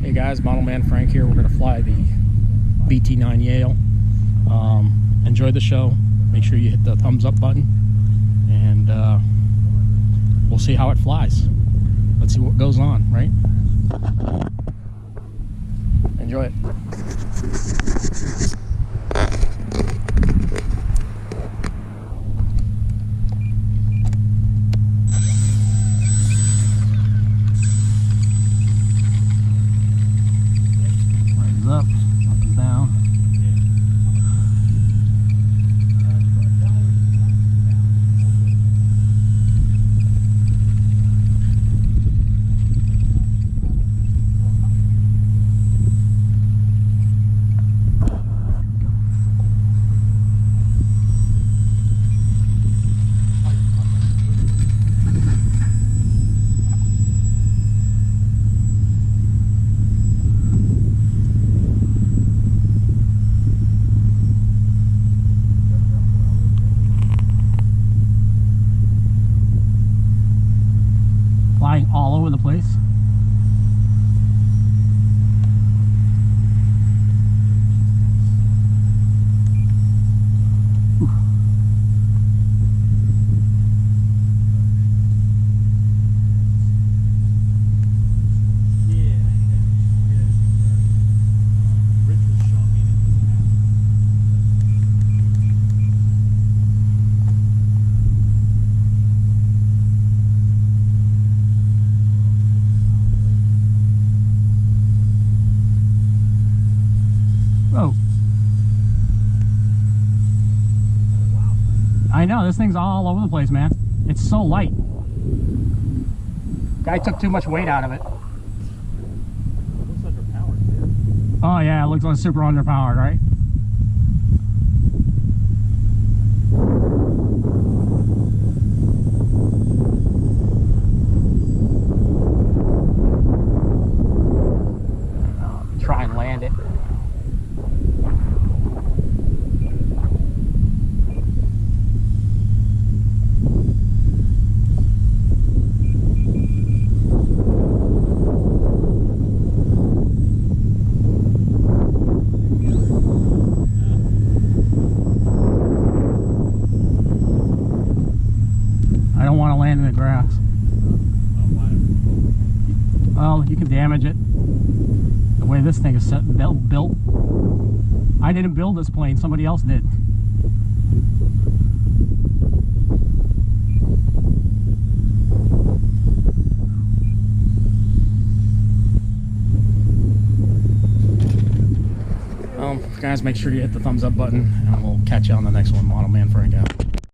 Hey guys, Model Man Frank here. We're going to fly the BT-9 Yale. Enjoy the show. Make sure you hit the thumbs up button, and we'll see how it flies. Let's see what goes on, right? Enjoy it. Up and down. Flying all over the place. Ooh. Oh. I know, this thing's all over the place, man. It's so light. Guy took too much weight out of it. It looks underpowered, dude. Oh yeah, it looks like super underpowered, right? Try and land it. I don't want to land in the grass. Well, you can damage it. The way this thing is built. I didn't build this plane, somebody else did. Guys, make sure you hit the thumbs up button, and we'll catch you on the next one. Model Man Frank out.